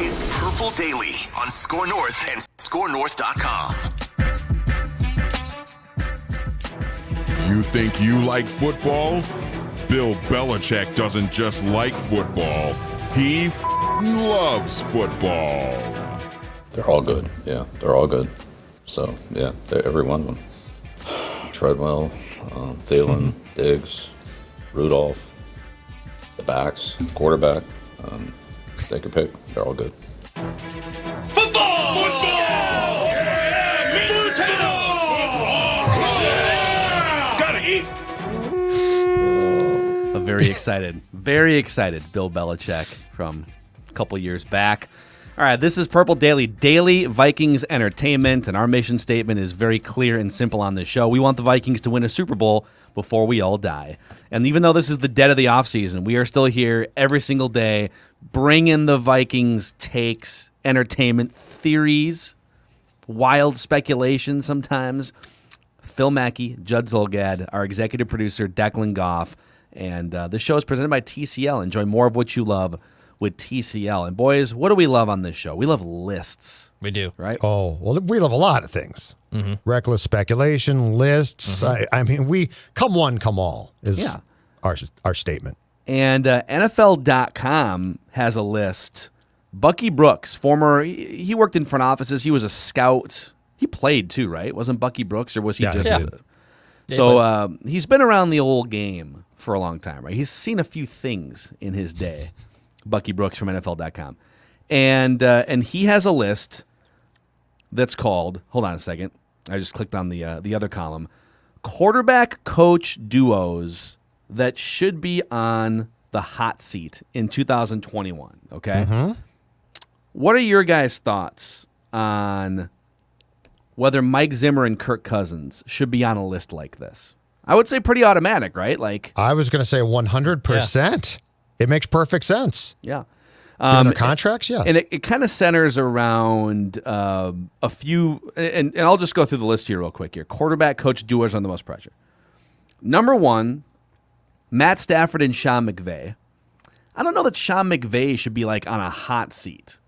It's Purple Daily on Score North and ScoreNorth.com. You think you like football? Bill Belichick doesn't just like football. He loves football. They're all good. Yeah, they're all good. So, yeah, every one of them. Treadwell, Thielen, Diggs, Rudolph, the backs, quarterback. They could pick. They're all good. Football! Gotta eat! Very excited Bill Belichick from a couple years back. All right, this is Purple Daily, daily Vikings entertainment, and our mission statement is very clear and simple on this show. We want the Vikings to win a Super Bowl before we all die. And even though this is the dead of the offseason, we are still here every single day bringing the Vikings takes, entertainment, theories, wild speculation sometimes. Phil Mackey, Judd Zolgad, our executive producer, Declan Goff, and this show is presented by TCL. Enjoy more of what you love with TCL. And boys, what do we love on this show? We love lists. We do. Right? Oh, well, we love a lot of things. Mm-hmm. Reckless speculation, lists. Mm-hmm. I mean, we come one, come all is our statement. And NFL.com has a list. Bucky Brooks, he worked in front offices. He was a scout. He played too, right? Wasn't Bucky Brooks, or was he just? Yeah. So he's been around the old game for a long time, right? He's seen a few things in his day. Bucky Brooks from NFL.com. And he has a list that's called, hold on a second, I just clicked on the other column, quarterback coach duos that should be on the hot seat in 2021, okay? Mm-hmm. What are your guys' thoughts on whether Mike Zimmer and Kirk Cousins should be on a list like this? I would say pretty automatic, right? Like I was going to say 100%. Yeah. It makes perfect sense. Yeah. Given their contracts, yes. And it kind of centers around a few, and I'll just go through the list here real quick here. Quarterback coach duos under the most pressure. Number one, Matt Stafford and Sean McVay. I don't know that Sean McVay should be like on a hot seat.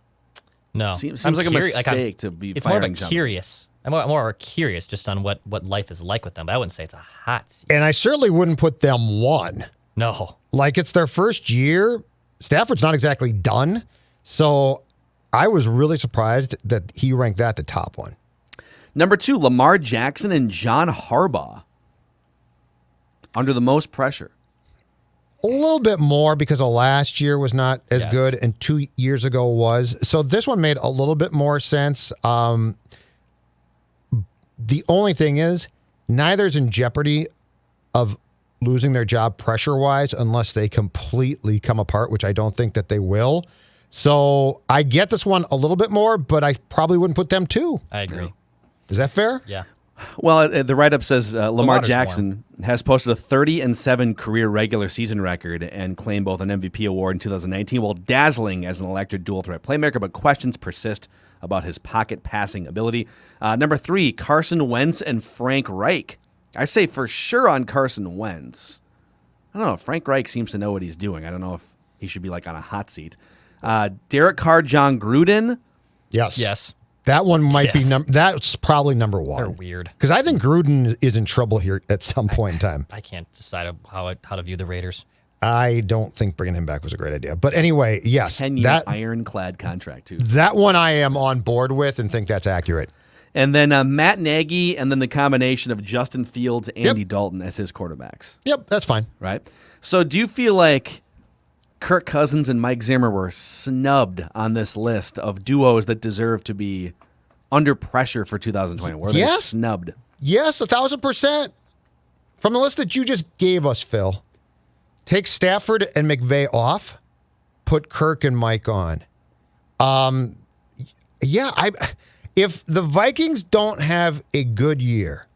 No. Seems like a mistake to be it's firing more of a Sean. curious. I'm more curious just on what life is like with them, but I wouldn't say it's a hot seat. And I certainly wouldn't put them one. No. Like it's their first year. Stafford's not exactly done. So I was really surprised that he ranked that the top one. Number two, Lamar Jackson and John Harbaugh. Under the most pressure. A little bit more because of last year was not as good and 2 years ago was. So this one made a little bit more sense. The only thing is neither's in jeopardy of losing their job pressure-wise unless they completely come apart, which I don't think that they will. So I get this one a little bit more, but I probably wouldn't put them two. I agree. Is that fair? Yeah. Well, the write-up says Lamar Jackson has posted a 30-7 career regular season record and claimed both an MVP award in 2019 while dazzling as an electric dual-threat playmaker, but questions persist about his pocket passing ability. Number three, Carson Wentz and Frank Reich. I say for sure on Carson Wentz. I don't know. Frank Reich seems to know what he's doing. I don't know if he should be like on a hot seat. Derek Carr, John Gruden. Yes. That one might be that's probably number one. They're weird. Because I think Gruden is in trouble here at some point in time. I can't decide how to view the Raiders. I don't think bringing him back was a great idea. But anyway, yes. 10-year ironclad contract, too. That one I am on board with and think that's accurate. And then Matt Nagy, and then the combination of Justin Fields, Andy Dalton as his quarterbacks. Yep, that's fine. Right? So do you feel like Kirk Cousins and Mike Zimmer were snubbed on this list of duos that deserve to be under pressure for 2020? Were they snubbed? Yes, 1,000%. From the list that you just gave us, Phil, take Stafford and McVay off, put Kirk and Mike on. If the Vikings don't have a good year,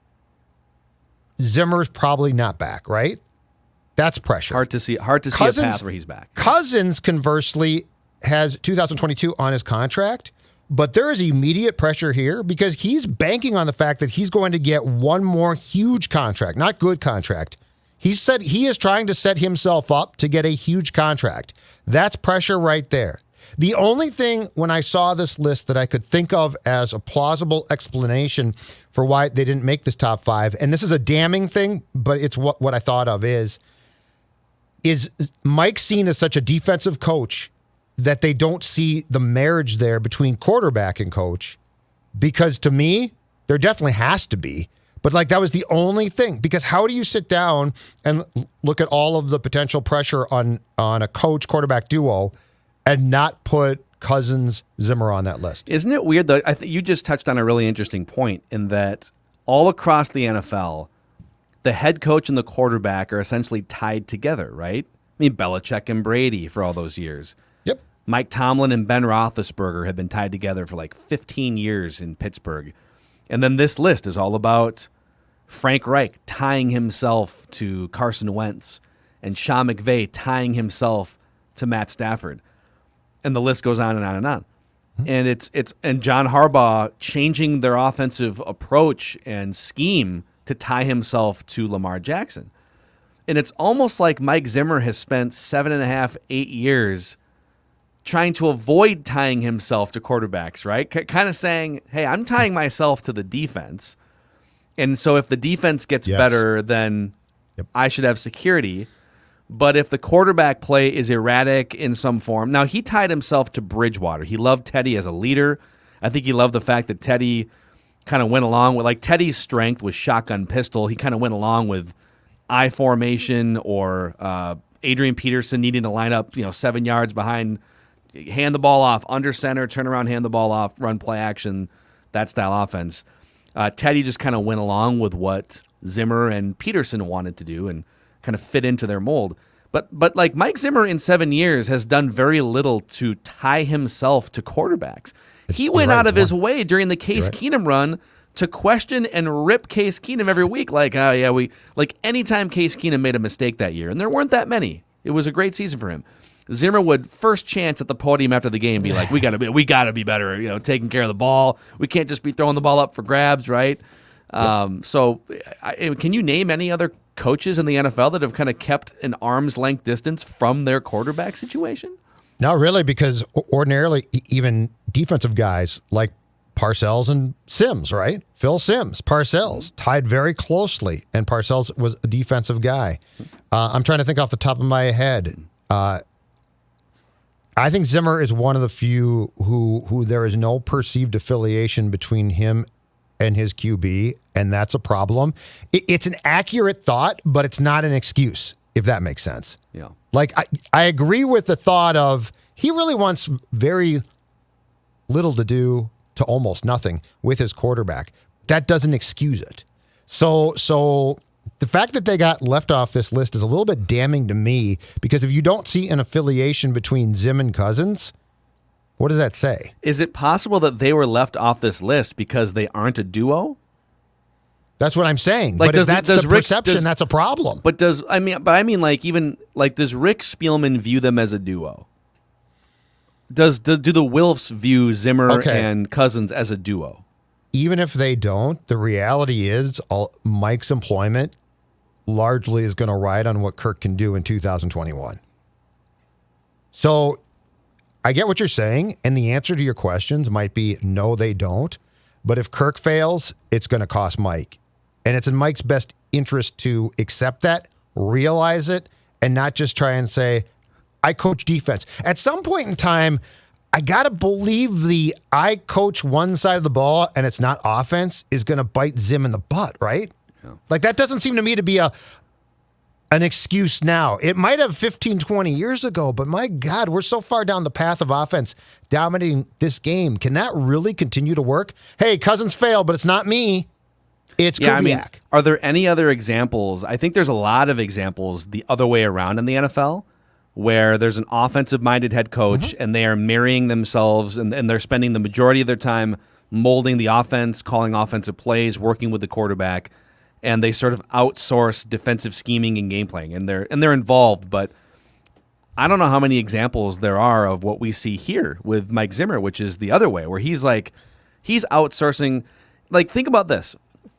Zimmer's probably not back, right? That's pressure. Hard to see Cousins, a path where he's back. Cousins, conversely, has 2022 on his contract, but there is immediate pressure here because he's banking on the fact that he's going to get one more huge contract, not good contract. He said he is trying to set himself up to get a huge contract. That's pressure right there. The only thing when I saw this list that I could think of as a plausible explanation for why they didn't make this top 5, and this is a damning thing, but it's what I thought of is Mike seen as such a defensive coach that they don't see the marriage there between quarterback and coach? Because to me, there definitely has to be. But like that was the only thing. Because how do you sit down and look at all of the potential pressure on a coach quarterback duo and not put Cousins, Zimmer on that list? Isn't it weird though? I think you just touched on a really interesting point in that all across the NFL, the head coach and the quarterback are essentially tied together, right? I mean, Belichick and Brady for all those years. Yep. Mike Tomlin and Ben Roethlisberger have been tied together for like 15 years in Pittsburgh. And then this list is all about Frank Reich tying himself to Carson Wentz and Sean McVay tying himself to Matt Stafford. And the list goes on and on and on. And John Harbaugh changing their offensive approach and scheme to tie himself to Lamar Jackson. And it's almost like Mike Zimmer has spent 7.5, 8 years trying to avoid tying himself to quarterbacks, right? Kind of saying, hey, I'm tying myself to the defense. And so if the defense gets better, then I should have security. But if the quarterback play is erratic in some form, now he tied himself to Bridgewater. He loved Teddy as a leader. I think he loved the fact that Teddy kind of went along with, like Teddy's strength was shotgun pistol. He kind of went along with I formation or Adrian Peterson needing to line up, 7 yards behind, hand the ball off, under center, turn around, hand the ball off, run play action, that style offense. Teddy just kind of went along with what Zimmer and Peterson wanted to do and kind of fit into their mold. But like Mike Zimmer in 7 years has done very little to tie himself to quarterbacks. He went out of his way during the Case Keenum run to question and rip Case Keenum every week. Like, anytime Case Keenum made a mistake that year, and there weren't that many, it was a great season for him. Zimmer would first chance at the podium after the game be like, "We gotta be better, taking care of the ball. We can't just be throwing the ball up for grabs, right?" So, can you name any other coaches in the NFL that have kind of kept an arm's length distance from their quarterback situation? Not really, because ordinarily even defensive guys like Parcells and Sims, right? Phil Sims, Parcells, tied very closely, and Parcells was a defensive guy. I'm trying to think off the top of my head. I think Zimmer is one of the few who there is no perceived affiliation between him and his QB, and that's a problem. It's an accurate thought, but it's not an excuse, if that makes sense. Yeah. Like, I agree with the thought of he really wants very little to do to almost nothing with his quarterback. That doesn't excuse it. So the fact that they got left off this list is a little bit damning to me, because if you don't see an affiliation between Zim and Cousins, what does that say? Is it possible that they were left off this list because they aren't a duo? That's what I'm saying. Like, but if that's the perception, that's a problem. But does Rick Spielman view them as a duo? Do the Wilfs view Zimmer and Cousins as a duo? Even if they don't, the reality is Mike's employment largely is going to ride on what Kirk can do in 2021. So I get what you're saying, and the answer to your questions might be no, they don't. But if Kirk fails, it's going to cost Mike. And it's in Mike's best interest to accept that, realize it, and not just try and say, I coach defense. At some point in time, I got to believe the I coach one side of the ball and it's not offense is going to bite Zim in the butt, right? Yeah. Like, that doesn't seem to me to be an excuse now. It might have 15, 20 years ago, but my God, we're so far down the path of offense dominating this game. Can that really continue to work? Hey, Cousins failed, but it's not me. It's Kubiak. Are there any other examples? I think there's a lot of examples the other way around in the NFL where there's an offensive-minded head coach and they are marrying themselves and they're spending the majority of their time molding the offense, calling offensive plays, working with the quarterback, and they sort of outsource defensive scheming and game playing, and they're involved. But I don't know how many examples there are of what we see here with Mike Zimmer, which is the other way, where he's outsourcing. Like, think about this.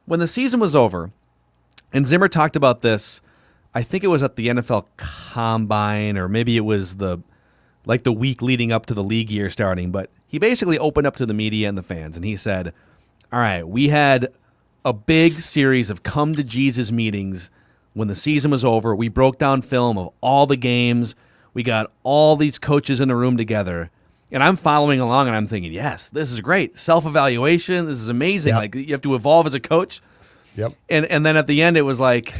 When the season was over, and Zimmer talked about this, I think it was at the NFL Combine, or maybe it was the like the week leading up to the league year starting, but he basically opened up to the media and the fans, and he said, all right, we had a big series of come to Jesus meetings when the season was over. We broke down film of all the games. We got all these coaches in a room together, and I'm following along, and I'm thinking, yes, this is great. Self-evaluation, this is amazing. Yep. Like, you have to evolve as a coach. Yep. And then at the end, it was like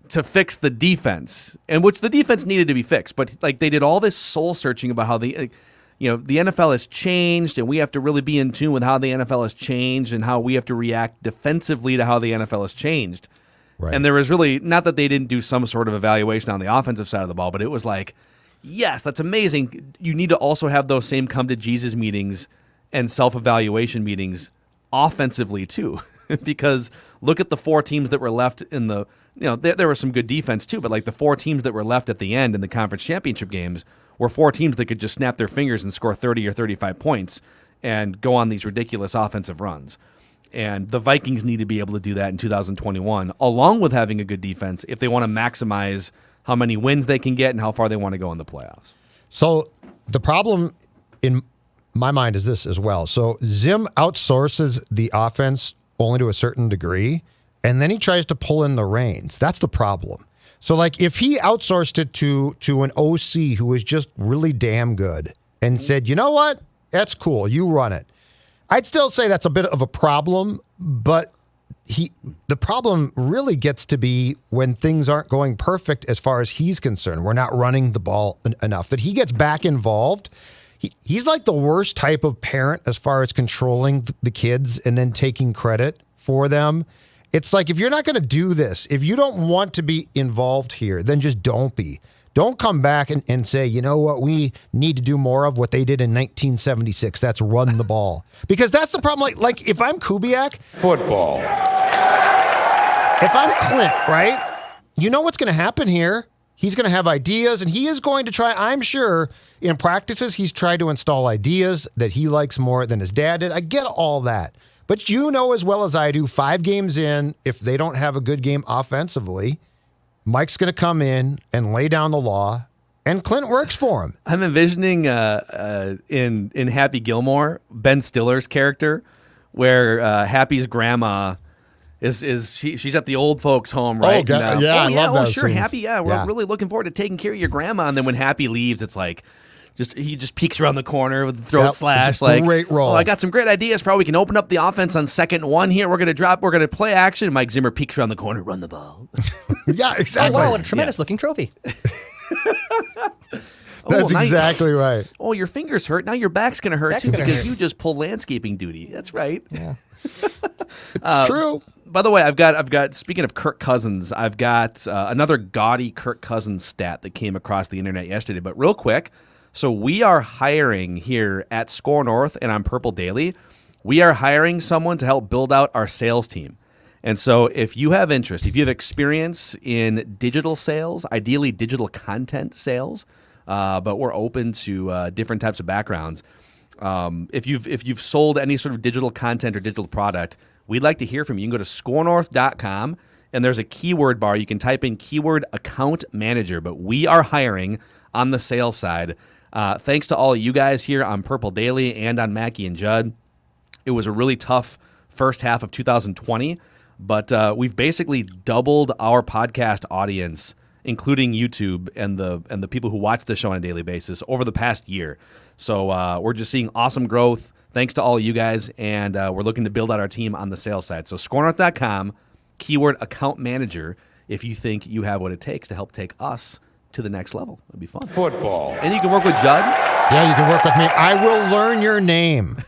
to fix the defense, and which the defense needed to be fixed. But like they did all this soul searching about how the NFL has changed, and we have to really be in tune with how the NFL has changed and how we have to react defensively to how the NFL has changed. Right. And there was really, not that they didn't do some sort of evaluation on the offensive side of the ball, but it was like, yes, that's amazing. You need to also have those same come to Jesus meetings and self-evaluation meetings offensively too. Because look at the 4 teams that were left in the, there was some good defense too, but like the 4 teams that were left at the end in the conference championship games were 4 teams that could just snap their fingers and score 30 or 35 points and go on these ridiculous offensive runs. And the Vikings need to be able to do that in 2021, along with having a good defense, if they want to maximize how many wins they can get and how far they want to go in the playoffs. So the problem in my mind is this as well. So Zim outsources the offense only to a certain degree, and then he tries to pull in the reins. That's the problem. So like if he outsourced it to an OC who was just really damn good and said, you know what, that's cool, you run it, I'd still say that's a bit of a problem, but the problem really gets to be when things aren't going perfect as far as he's concerned. We're not running the ball enough, that he gets back involved. He's like the worst type of parent as far as controlling the kids and then taking credit for them. It's like, if you're not going to do this, if you don't want to be involved here, then just don't be. Don't come back and say, you know what, we need to do more of what they did in 1976. That's run the ball. Because that's the problem. Like if I'm Kubiak. Football. If I'm Clint, right, you know what's going to happen here. He's going to have ideas, and he is going to try, I'm sure, in practices, he's tried to install ideas that he likes more than his dad did. I get all that. But you know as well as I do, 5 games in, if they don't have a good game offensively, Mike's going to come in and lay down the law, and Clint works for him. I'm envisioning in Happy Gilmore, Ben Stiller's character, where Happy's grandma she's at the old folks' home, right? Oh, God, yeah, I love those sure, scenes. Happy, yeah, we're really looking forward to taking care of your grandma. And then when Happy leaves, it's like, he just peeks around the corner with the throat slash. It's a like, great role. Oh, I got some great ideas for how we can open up the offense on 2nd and 1 here. We're going to play action. Mike Zimmer peeks around the corner, run the ball. Yeah, Oh, exactly. wow, what a tremendous looking trophy. That's exactly right. Oh, your fingers hurt. Now your back's going to hurt Back's too gonna because hurt. you just pulled landscaping duty. That's right. Yeah. True. By the way, I've got. Speaking of Kirk Cousins, I've got another gaudy Kirk Cousins stat that came across the internet yesterday. But real quick, so we are hiring here at Score North and on Purple Daily. We are hiring someone to help build out our sales team. And so, if you have interest, if you have experience in digital sales, ideally digital content sales, but we're open to different types of backgrounds. If you've sold any sort of digital content or digital product, we'd like to hear from you. You can go to scorenorth.com, and there's a keyword bar. You can type in keyword account manager, but we are hiring on the sales side. Thanks to all of you guys here on Purple Daily and on Mackie and Judd. It was a really tough first half of 2020, but we've basically doubled our podcast audience, including YouTube and the people who watch the show on a daily basis over the past year. So we're just seeing awesome growth. Thanks to all of you guys, and we're looking to build out our team on the sales side. So scorenorth.com, keyword account manager, if you think you have what it takes to help take us to the next level. It'd be fun. Football. And you can work with Judd. Yeah, you can work with me. I will learn your name,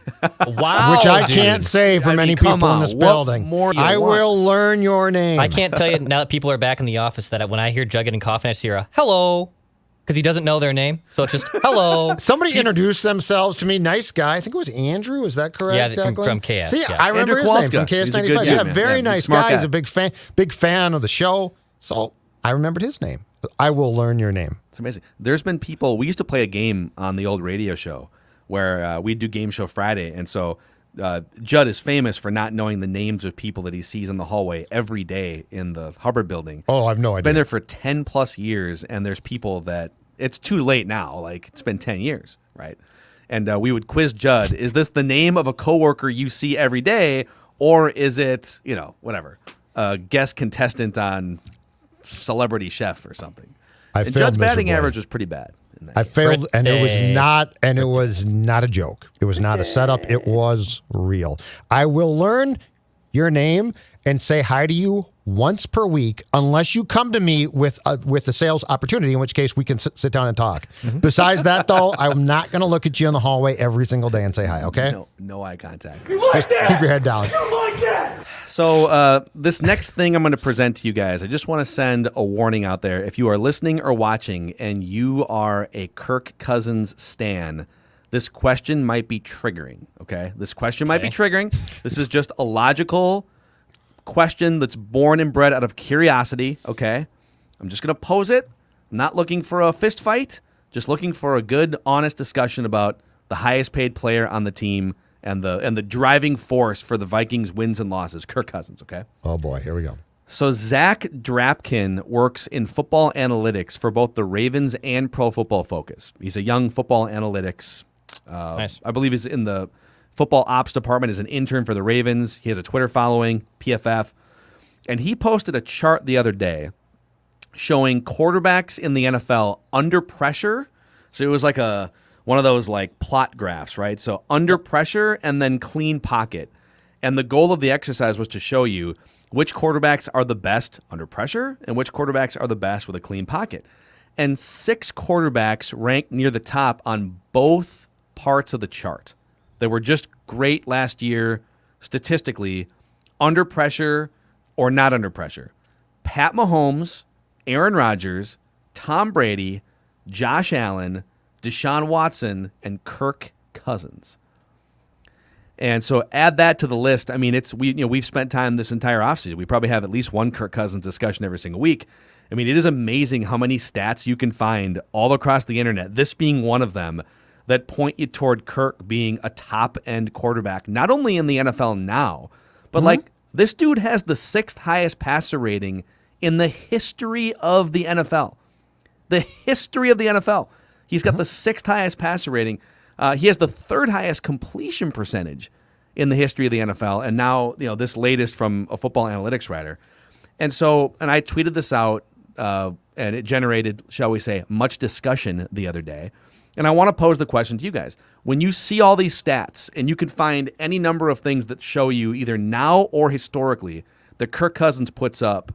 Wow. which I dude. can't say for many come people in on, this what building. more you I want? will learn your name. I can't tell you now that people are back in the office that when I hear Judd getting coffee, I just hear a hello because he doesn't know their name. So it's just hello. Somebody introduced themselves to me. Nice guy. I think it was Andrew. Is that correct? Yeah, Declan? from KS, See, yeah. I remember Andrew his name Kowalska. from He's a good KS95. dude, Yeah, man. very Yeah, he's a nice smart guy. guy. He's a big fan of the show. So I remembered his name. I will learn your name. It's amazing. There's been people, we used to play a game on the old radio show where we'd do Game Show Friday. And so Judd is famous for not knowing the names of people that he sees in the hallway every day in the Hubbard building. Oh, I have no idea. Been there for 10 plus years, and there's people that it's too late now. Like, it's been 10 years, right? And we would quiz Judd, is this the name of a coworker you see every day, or is it, whatever, a guest contestant on Celebrity Chef or something? And Judd's batting average was pretty bad. I failed, and it was not a joke. It was not a setup. It was real. I will learn your name and say hi to you once per week, unless you come to me with a sales opportunity, in which case we can sit down and talk. Besides that, though, I'm not going to look at you in the hallway every single day and say hi, okay? No eye contact. Just keep your head down. So this next thing I'm going to present to you guys, I just want to send a warning out there. If you are listening or watching and you are a Kirk Cousins stan, this question might be triggering, okay? This question might be triggering. This is just a logical question that's born and bred out of curiosity, okay? I'm just going to pose it. I'm not looking for a fist fight, just looking for a good, honest discussion about the highest paid player on the team and the driving force for the Vikings' wins and losses, Kirk Cousins, okay? Oh, boy. Here we go. So Zach Drapkin works in football analytics for both the Ravens and Pro Football Focus. He's a young football analytics. Nice. I believe he's in the football ops department as an intern for the Ravens. He has a Twitter following, PFF. And he posted a chart the other day showing quarterbacks in the NFL under pressure. So it was like one of those like plot graphs, right? So under pressure and then clean pocket. And the goal of the exercise was to show you which quarterbacks are the best under pressure and which quarterbacks are the best with a clean pocket. And 6 quarterbacks ranked near the top on both parts of the chart. They were just great last year statistically, under pressure or not under pressure. Pat Mahomes, Aaron Rodgers, Tom Brady, Josh Allen, Deshaun Watson, and Kirk Cousins. And so add that to the list. I mean, we've spent time this entire offseason. We probably have at least one Kirk Cousins discussion every single week. I mean, it is amazing how many stats you can find all across the internet, this being one of them, that point you toward Kirk being a top-end quarterback, not only in the NFL now, but like this dude has the 6th highest passer rating in the history of the NFL. The history of the NFL. He's got the 6th highest passer rating. He has the 3rd highest completion percentage in the history of the NFL, and now this latest from a football analytics writer. And I tweeted this out, and it generated, shall we say, much discussion the other day. And I want to pose the question to you guys. When you see all these stats, and you can find any number of things that show you either now or historically that Kirk Cousins puts up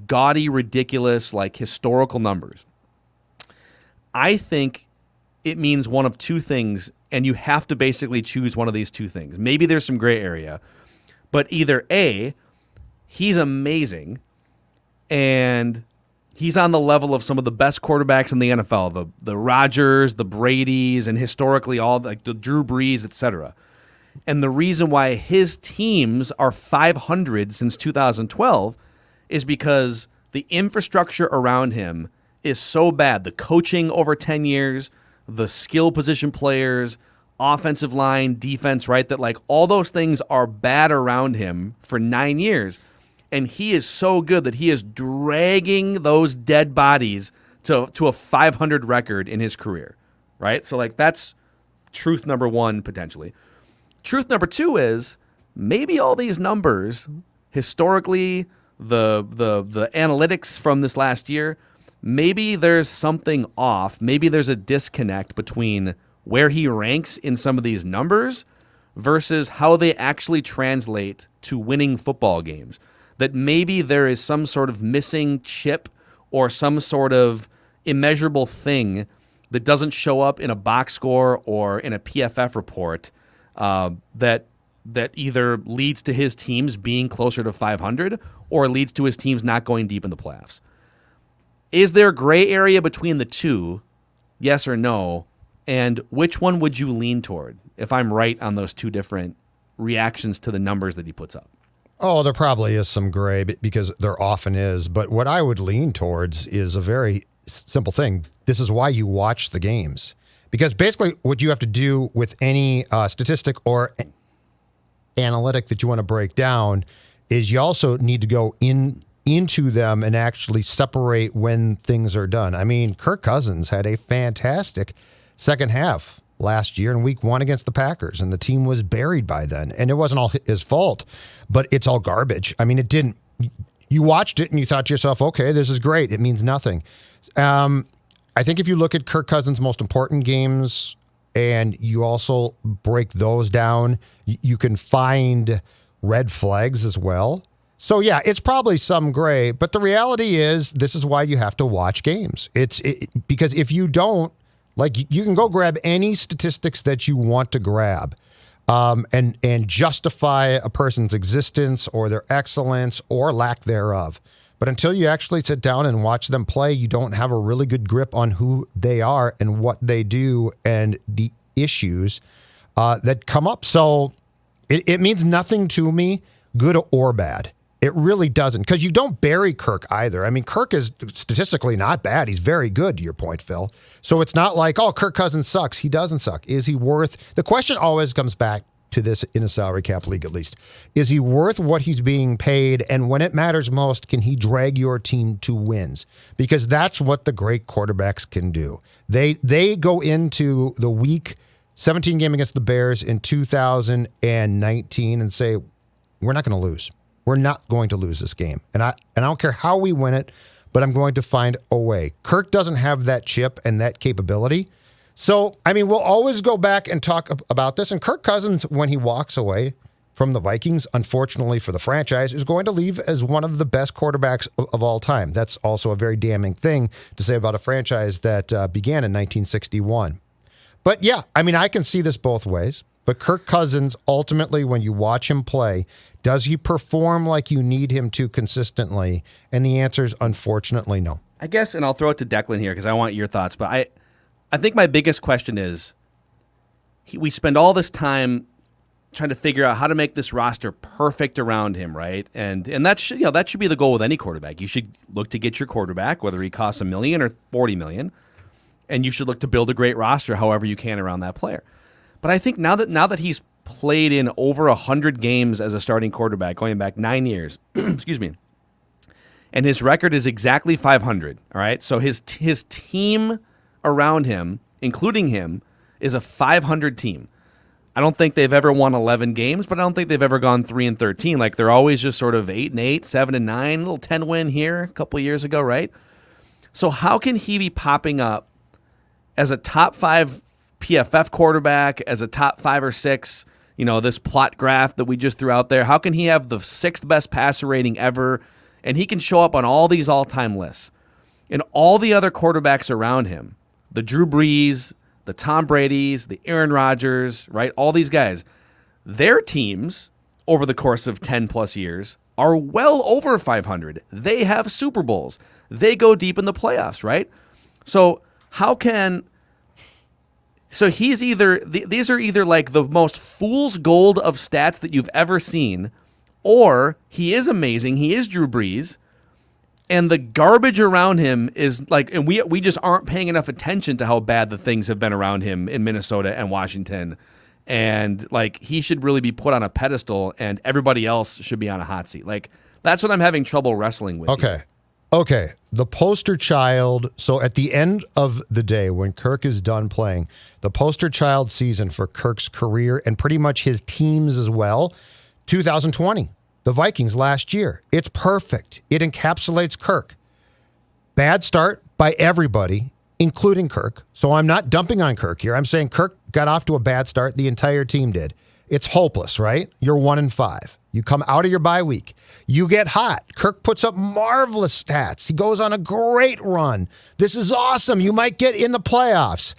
gaudy, ridiculous, like historical numbers, I think it means one of two things, and you have to basically choose one of these two things. Maybe there's some gray area, but either A, he's amazing, and he's on the level of some of the best quarterbacks in the NFL, the Rodgers, the Bradys, and historically all like the Drew Brees, etc. And the reason why his teams are 500 since 2012 is because the infrastructure around him is so bad. The coaching over 10 years, the skill position players, offensive line, defense, right? That like all those things are bad around him for 9 years. And he is so good that he is dragging those dead bodies to a 500 record in his career, right? So like that's truth number one, potentially. Truth number two is maybe all these numbers, historically, the analytics from this last year, maybe there's something off. Maybe there's a disconnect between where he ranks in some of these numbers versus how they actually translate to winning football games. That maybe there is some sort of missing chip or some sort of immeasurable thing that doesn't show up in a box score or in a PFF report that either leads to his teams being closer to 500 or leads to his teams not going deep in the playoffs. Is there a gray area between the two? Yes or no? And which one would you lean toward if I'm right on those two different reactions to the numbers that he puts up? Oh, there probably is some gray because there often is. But what I would lean towards is a very simple thing. This is why you watch the games. Because basically what you have to do with any statistic or analytic that you want to break down is you also need to go in into them and actually separate when things are done. I mean, Kirk Cousins had a fantastic second half last year in week 1 against the Packers, and the team was buried by then. And it wasn't all his fault, but it's all garbage. I mean, it didn't. You watched it and you thought to yourself, okay, this is great. It means nothing. I think if you look at Kirk Cousins' most important games and you also break those down, you can find red flags as well. So, yeah, it's probably some gray, but the reality is this is why you have to watch games. Because if you don't, like, you can go grab any statistics that you want to grab and justify a person's existence or their excellence or lack thereof. But until you actually sit down and watch them play, you don't have a really good grip on who they are and what they do and the issues that come up. So it means nothing to me, good or bad. It really doesn't, because you don't bury Kirk either. I mean, Kirk is statistically not bad. He's very good, to your point, Phil. So it's not like, oh, Kirk Cousins sucks. He doesn't suck. Is he worth... The question always comes back to this in a salary cap league, at least. Is he worth what he's being paid? And when it matters most, can he drag your team to wins? Because that's what the great quarterbacks can do. They go into the week 17 game against the Bears in 2019 and say, we're not going to lose. We're not going to lose this game. And I don't care how we win it, but I'm going to find a way. Kirk doesn't have that chip and that capability. So, I mean, we'll always go back and talk about this. And Kirk Cousins, when he walks away from the Vikings, unfortunately for the franchise, is going to leave as one of the best quarterbacks of all time. That's also a very damning thing to say about a franchise that began in 1961. But yeah, I mean, I can see this both ways. But Kirk Cousins, ultimately, when you watch him play, does he perform like you need him to consistently? And the answer is, unfortunately, no. I guess, and I'll throw it to Declan here because I want your thoughts, but I think my biggest question is, we spend all this time trying to figure out how to make this roster perfect around him, right? And that should be the goal with any quarterback. You should look to get your quarterback, whether he costs $1 million or $40 million, and you should look to build a great roster however you can around that player. But I think now that he's played in over 100 games as a starting quarterback, going back 9 years, excuse me, and his record is exactly 500. All right, so his team around him, including him, is a 500 team. I don't think they've ever won 11 games, but I don't think they've ever gone 3-13. Like, they're always just sort of 8-8, 7-9, a little 10 win here a couple of years ago, right? So how can he be popping up as a top 5 PFF quarterback, as a top 5 or 6, this plot graph that we just threw out there? How can he have the 6th best passer rating ever, and he can show up on all these all-time lists? And all the other quarterbacks around him, the Drew Brees, the Tom Bradys, the Aaron Rodgers, right? All these guys, their teams over the course of 10 plus years are well over 500. They have Super Bowls. They go deep in the playoffs, right? So he's these are either like the most fool's gold of stats that you've ever seen, or he is amazing. He is Drew Brees. And the garbage around him is like, and we just aren't paying enough attention to how bad the things have been around him in Minnesota and Washington. And like, he should really be put on a pedestal and everybody else should be on a hot seat. Like, that's what I'm having trouble wrestling with. Okay. The poster child. So at the end of the day, when Kirk is done playing, the poster child season for Kirk's career and pretty much his teams as well, 2020. The Vikings last year. It's perfect. It encapsulates Kirk. Bad start by everybody, including Kirk. So I'm not dumping on Kirk here. I'm saying Kirk got off to a bad start. The entire team did. It's hopeless, right? You're 1-5. You come out of your bye week. You get hot. Kirk puts up marvelous stats. He goes on a great run. This is awesome. You might get in the playoffs.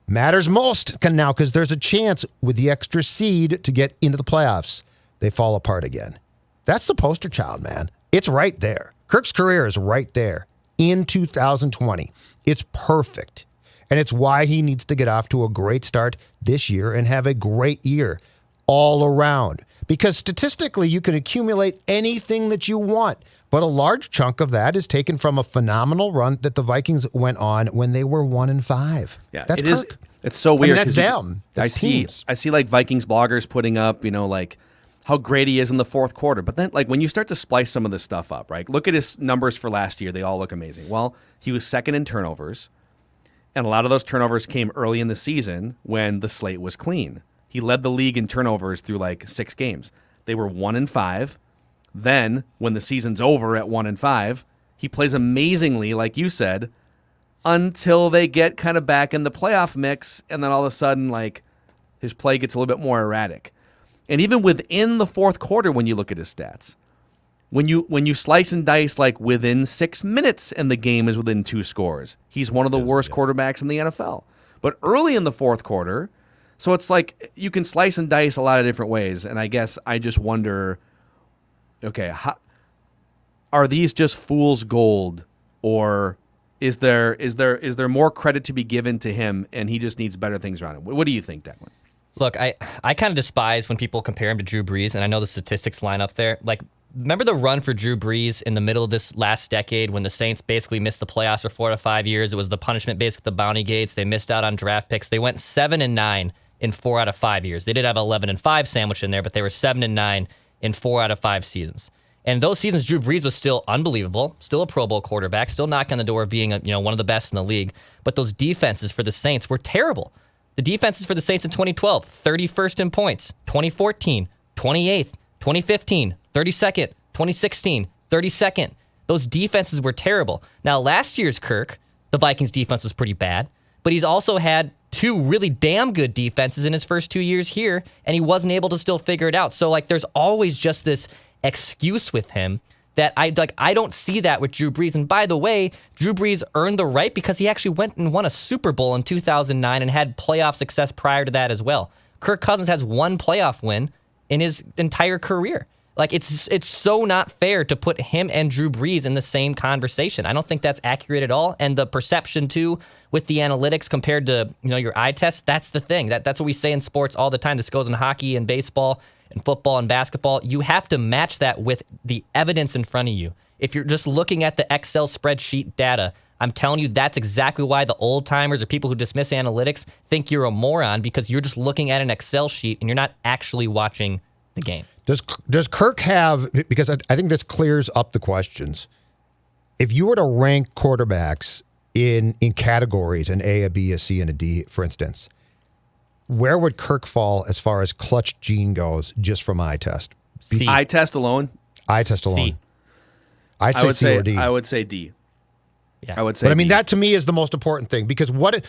Matters most now because there's a chance with the extra seed to get into the playoffs. They fall apart again. That's the poster child, man. It's right there. Kirk's career is right there in 2020. It's perfect. And it's why he needs to get off to a great start this year and have a great year all around. Because statistically, you can accumulate anything that you want. But a large chunk of that is taken from a phenomenal run that the Vikings went on when they were 1-5. Yeah, that's Kirk. It's so weird. I mean, that's them. That's I see like Vikings bloggers putting up, like how great he is in the fourth quarter. But then, like, when you start to splice some of this stuff up, right? Look at his numbers for last year. They all look amazing. Well, he was second in turnovers, and a lot of those turnovers came early in the season when the slate was clean. He led the league in turnovers through, like, 6 games. They were 1-5. Then, when the season's over at 1-5, he plays amazingly, like you said, until they get kind of back in the playoff mix, and then all of a sudden, like, his play gets a little bit more erratic. And even within the fourth quarter, when you look at his stats, when you slice and dice, like, within 6 minutes and the game is within 2 scores, he's one of the worst quarterbacks in the NFL. But early in the fourth quarter, so it's like you can slice and dice a lot of different ways. And I guess I just wonder, okay, are these just fool's gold, or is there more credit to be given to him and he just needs better things around him? What do you think, Declan? Look, I kind of despise when people compare him to Drew Brees, and I know the statistics line up there. Like, remember the run for Drew Brees in the middle of this last decade when the Saints basically missed the playoffs for 4 to 5 years? It was the punishment, basically the bounty gates. They missed out on draft picks. They went 7-9 in 4 out of 5 years. They did have 11-5 sandwich in there, but they were 7-9 in 4 out of 5 seasons. And those seasons, Drew Brees was still unbelievable, still a Pro Bowl quarterback, still knocking on the door of being one of the best in the league. But those defenses for the Saints were terrible. The defenses for the Saints in 2012, 31st in points, 2014, 28th, 2015, 32nd, 2016, 32nd. Those defenses were terrible. Now, last year's Kirk, the Vikings defense was pretty bad, but he's also had 2 really damn good defenses in his first 2 years here, and he wasn't able to still figure it out. So, like, there's always just this excuse with him that I don't see that with Drew Brees. And by the way, Drew Brees earned the right because he actually went and won a Super Bowl in 2009 and had playoff success prior to that as well. Kirk Cousins has 1 playoff win in his entire career. Like, it's so not fair to put him and Drew Brees in the same conversation. I don't think that's accurate at all. And the perception too, with the analytics compared to your eye test, that's the thing. That's what we say in sports all the time. This goes in hockey and baseball and football and basketball. You have to match that with the evidence in front of you. If you're just looking at the Excel spreadsheet data, I'm telling you that's exactly why the old timers or people who dismiss analytics think you're a moron, because you're just looking at an Excel sheet and you're not actually watching the game. Does Kirk have, because I think this clears up the questions, if you were to rank quarterbacks in categories, an A, a B, a C, and a D, for instance, where would Kirk fall as far as clutch gene goes, just from eye test? C. Eye test alone? Eye test alone. C. I'd say C or D. I would say D. Yeah. I would say But I mean, D. that to me is the most important thing, because what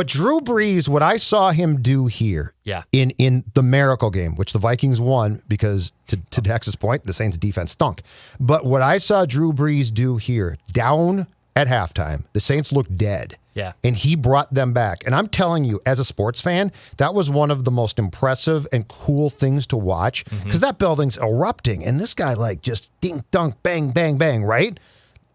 Drew Brees, what I saw him do here Yeah. in the miracle game, which the Vikings won because, to Texas' point, the Saints' defense stunk. But what I saw Drew Brees do here, down at halftime, the Saints looked dead. Yeah. And he brought them back. And I'm telling you, as a sports fan, that was one of the most impressive and cool things to watch, because that building's erupting. And this guy, like, just ding, dunk, bang, bang, bang, right?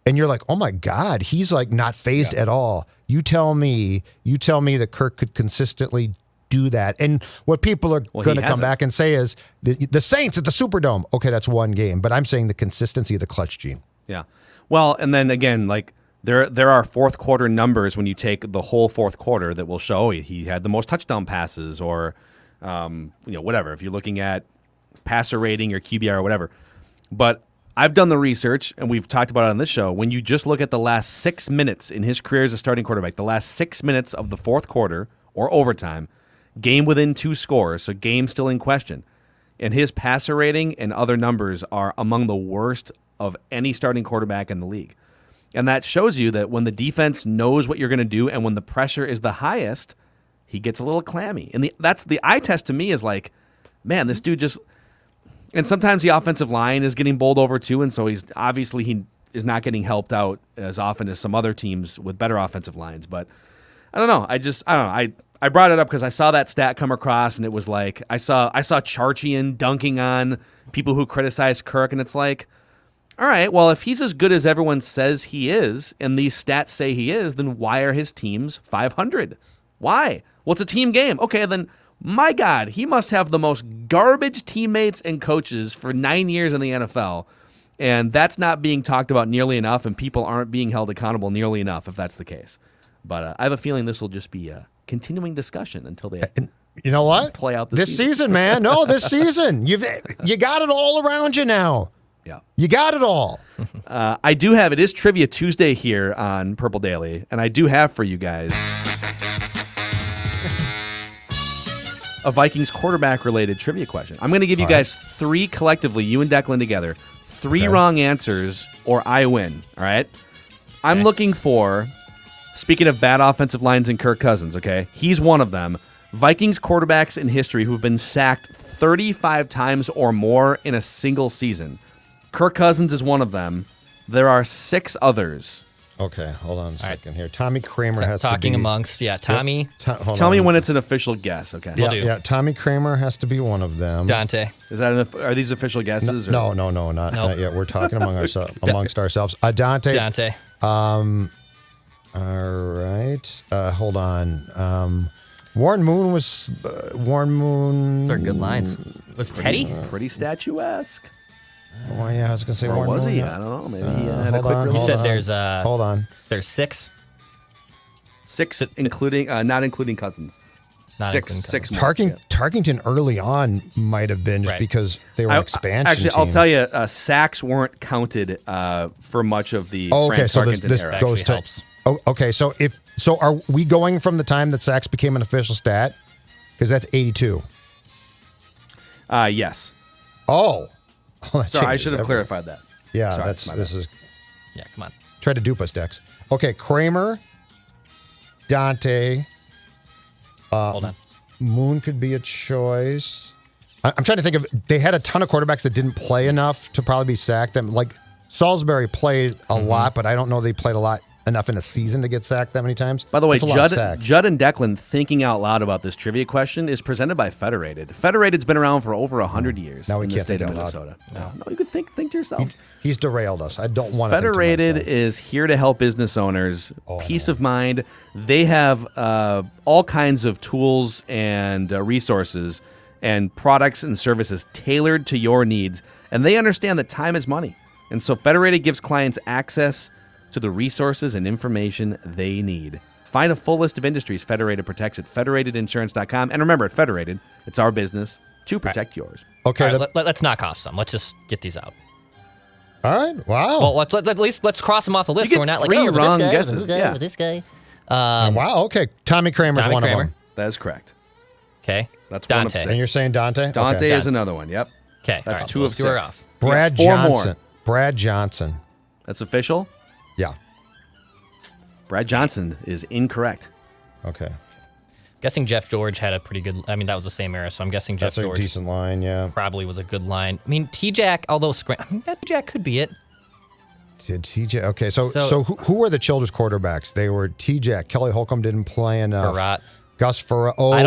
And you're like, oh my God, he's like not phased at all. You tell me that Kirk could consistently do that. And what people are going to come back and say is the Saints at the Superdome. Okay, that's one game, but I'm saying the consistency of the clutch gene. Yeah. Well, and then again, like, there are fourth quarter numbers when you take the whole fourth quarter that will show he had the most touchdown passes, or whatever. If you're looking at passer rating or QBR or whatever. But I've done the research, and we've talked about it on this show. When you just look at the last 6 minutes in his career as a starting quarterback, the last 6 minutes of the fourth quarter or overtime, game within 2 scores, so game still in question, and his passer rating and other numbers are among the worst of any starting quarterback in the league. And that shows you that when the defense knows what you're going to do and when the pressure is the highest, he gets a little clammy. And that's the eye test to me, is like, man, this dude just... And sometimes the offensive line is getting bowled over too, and so he is not getting helped out as often as some other teams with better offensive lines. But I don't know. I don't know. I brought it up because I saw that stat come across, and it was like I saw Charchian dunking on people who criticize Kirk, and it's like, all right, well, if he's as good as everyone says he is, and these stats say he is, then why are his teams 500? Why? Well, it's a team game. Okay, then, my God, he must have the most garbage teammates and coaches for 9 years in the NFL, and that's not being talked about nearly enough, and people aren't being held accountable nearly enough if that's the case. But I have a feeling this will just be a continuing discussion until they You know what? Play out the this season, man. No, this season. You got it all around you now. Yeah. You got it all. I do have, it is Trivia Tuesday here on Purple Daily, and I do have for you guys a Vikings quarterback-related trivia question. I'm going to give you guys three collectively, you and Declan together, three wrong answers, or I win, all right? I'm looking for, speaking of bad offensive lines and Kirk Cousins, okay? He's one of them. Vikings quarterbacks in history who've been sacked 35 times or more in a single season. Kirk Cousins is one of them. There are 6 others. Okay, hold on a second here. Tommy Kramer has to be... Talking amongst, Tommy. Tell me when it's an official guess, okay? Yeah, Tommy Kramer has to be one of them. Dante. Is that are these official guesses? No, not yet. We're talking amongst ourselves. Dante. Dante. All right. Hold on. Warren Moon was... Those are good lines. Was Teddy? Pretty statuesque. Oh, yeah, I was going to say Or Warren was Moon. he? I don't know. Maybe he had a hold quick on, You release. said Hold on. there's 6. 6, including not including Cousins. Not Six including more. Tarkington early on might have been just Right. because they were an expansion Actually, team. I'll tell you, sacks weren't counted for much of the Frank so Tarkenton this era. goes Actually to... helps. Oh, okay, so are we going from the time that sacks became an official stat? Because that's 82. Yes. Oh. That Sorry, I changes should have everything. clarified that. Yeah, Sorry, this my bad. is... Yeah, come on. Try to dupe us, Dex. Okay, Kramer, Dante, Hold on. Moon could be a choice. I'm trying to think of... They had a ton of quarterbacks that didn't play enough to probably be sacked. Them like Salisbury played a lot, but I don't know they played enough in a season to get sacked that many times. By the way, That's a lot of sacks. Judd and Declan thinking out loud about this trivia question is presented by Federated. Federated's been around for over 100 years Now we in the can't state think of out loud. Minnesota. No, you could think to yourself. He's derailed us. I don't want to Federated think to myself. is here to help business owners. Peace of mind. They have all kinds of tools and resources and products and services tailored to your needs. And they understand that time is money. And so Federated gives clients access to the resources and information they need. Find a full list of industries Federated protects at federatedinsurance.com. And remember, at Federated, it's our business to protect yours. Okay. All right, let's knock off some. Let's just get these out. all right. Wow. Well, at least let's cross them off the list. You So get we're not like, three oh, was it wrong this guy? Was guesses, it this guy? yeah. Was it this guy? Wow. Okay. Tommy Kramer's Tommy one Kramer. of them. That is correct. Okay. That's one of Dante. six. And you're saying Dante? Dante Okay. is another one. Yep. Okay. That's all right, 2 we'll of see where we're 6. off. Brad You got 4 more. Johnson. Brad Johnson. That's official. Yeah. Brad Johnson is incorrect. Okay. Guessing Jeff George had a pretty good. I mean, that was the same era, so I'm guessing Jeff That's a George decent line, yeah. probably was a good line. I mean, T-Jack, although T-Jack could be it. Did TJ? Okay, so So- who were the Childress quarterbacks? They were T-Jack. Kelly Holcomb didn't play enough. Farrat. Gus Farrat. Oh, I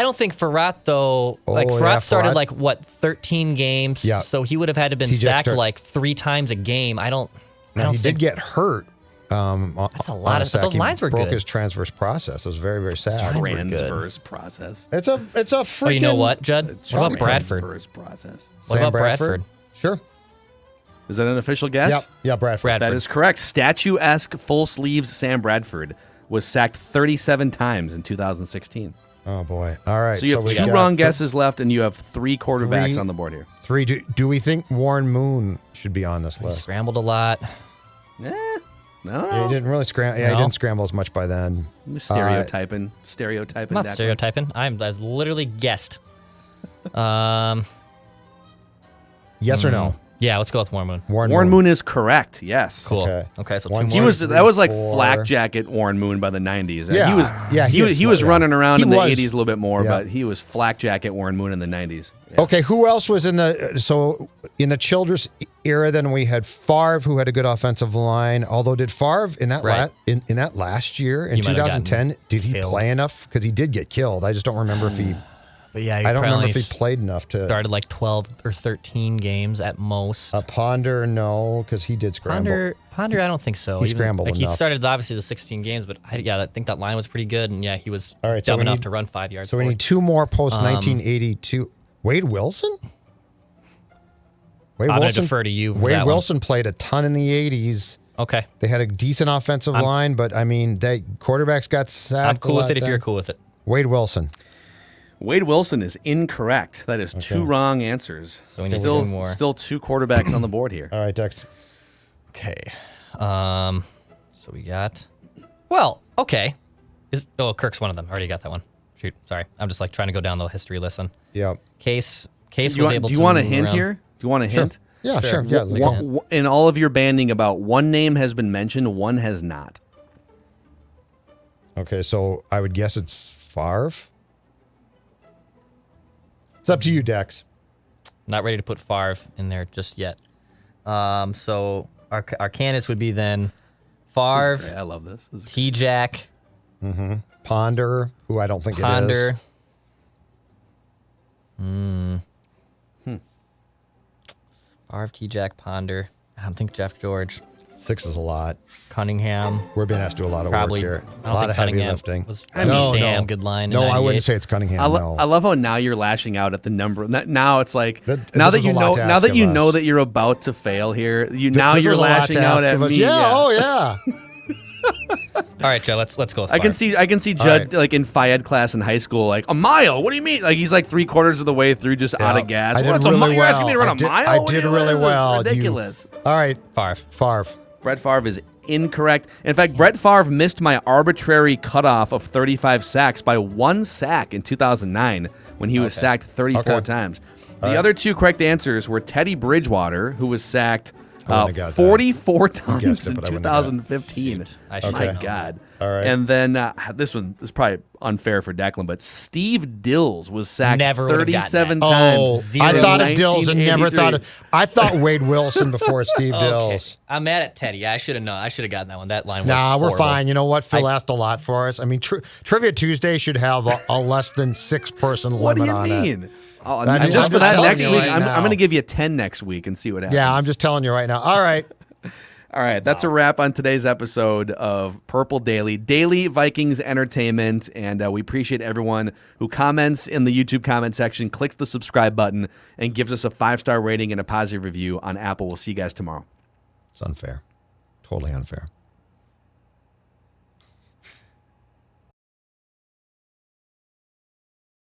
don't think Farrat though. Like Oh, Farrat yeah, started Farrat. like what 13 games. Yeah. So he would have had to been T-Jack sacked like 3 times a game. I don't he think did get hurt. That's a lot of stuff. Those lines were broke good. his transverse process. It was very, very sad. Transverse process. It's a freaking. Oh, you know what, Judd? What about Bradford? Transverse process. What Sam about Bradford? Sure. Is that an official guess? Yep. Yeah, Bradford. Bradford. That is correct. Statuesque full sleeves Sam Bradford was sacked 37 times in 2016. Oh boy. All right. So you have we 2 got wrong guesses left, and you have 3 quarterbacks 3. on the board here. 3. Do we think Warren Moon should be on this He list? scrambled a lot. No, Yeah, he didn't really scramble. Yeah, he No. didn't scramble as much by then. Stereotyping. I'm not Declan. stereotyping. I literally guessed. Yes or no? Yeah, let's go with Warren Moon. Warren Moon is correct. Yes. Cool. Okay. Okay, so 2 One, more. He was. Three, That was like 4. flak jacket Warren Moon by the 90s. Yeah, He was. yeah, He was yeah. running around He in the was. 80s a little bit more, Yeah. but he was flak jacket Warren Moon in the 90s. Yeah. Okay, who else was in the Childress era? Then we had Favre, who had a good offensive line. Although, did Favre in that Right. in that last year in He might have 2010, did he killed. play enough? Because he did get killed. I just don't remember if he. But yeah, I don't remember if he played enough to. started like 12 or 13 games at most. Ponder, no, because he did scramble. Ponder, I don't think so. He scrambled like enough. He started obviously the 16 games, but I think that line was pretty good, and yeah, he was All right, so dumb we enough need- to run 5 yards. So we forward. need 2 more post 1982. Wade Wilson. Wade I'm gonna Wilson. defer to you. for Wade that one. Wilson played a ton in the 80s. Okay, They had a decent offensive line, but I mean, they quarterbacks got sacked. I'm cool a with lot it if then. you're cool with it. Wade Wilson. Wade Wilson is incorrect. That is two wrong answers. So we need to do more. Still two quarterbacks on the board here. All right, Dex. Okay. So we got. Well, okay. Kirk's one of them. Already got that one. Shoot. Sorry. I'm just like trying to go down the history listen. Yep. Case was able to. Do you want a move hint around. here? Do you want a hint? Yeah, sure. Yeah. In all of your banding, about one name has been mentioned, one has not. Okay, so I would guess it's Favre. It's up to you, Dex. Not ready to put Favre in there just yet. So our candidates would be then Favre. This is great. I love this. This is T-Jack. Ponder, who I don't think it Ponder. is. Favre, T-Jack, Ponder. I don't think Jeff George. 6 is a lot. Cunningham. We're being asked to do a lot of Probably. work here. I A don't lot think of heavy Cunningham lifting. was No, damn no. good line. No, in I wouldn't 98. say it's Cunningham. No. I love how now you're lashing out at the number. Now it's like That- now this that was you a lot know to now ask that you of know us. that you're about to fail here. You're This you're was a lot lashing to out ask at of us. me. Yeah, oh yeah. All right, Joe. Let's go with I can Favre. see Judd right. like in Fayed class in high school, like a mile. What do you mean? Like he's like 3/4 of the way through, just out of gas. I did What's a really mile? You're asking me to well. run a mile? I What did do you- really this is well. You- Ridiculous. All right, Favre. Brett Favre is incorrect. In fact, Brett Favre missed my arbitrary cutoff of 35 sacks by 1 sack in 2009 when he was sacked 34 Okay. times. All The right. other two correct answers were Teddy Bridgewater, who was sacked I wouldn't have guessed 44 guessed times it, in but I wouldn't have got it. 2015. I should My have known. God. All right. And then this one is probably unfair for Declan, but Steve Dills was sacked Never would've gotten 37 that. times. I in thought of Dills and never thought 1983. of. I thought Wade Wilson before Steve Okay. Dills. I'm mad at Teddy. I should have known. I should have gotten that one. That line was Nah, we're horrible. fine. You know what? Phil asked a lot for us. I mean, Trivia Tuesday should have a less than 6-person What do limit you on it. mean? Oh, I mean, just I'm for just that telling next you week, right I'm now. going to give you a 10 next week and see what happens. Yeah, I'm just telling you right now. All right. All right, that's a wrap on today's episode of Purple Daily Vikings entertainment, and we appreciate everyone who comments in the YouTube comment section, clicks the subscribe button, and gives us a 5-star rating and a positive review on Apple. We'll see you guys tomorrow. It's unfair. Totally unfair.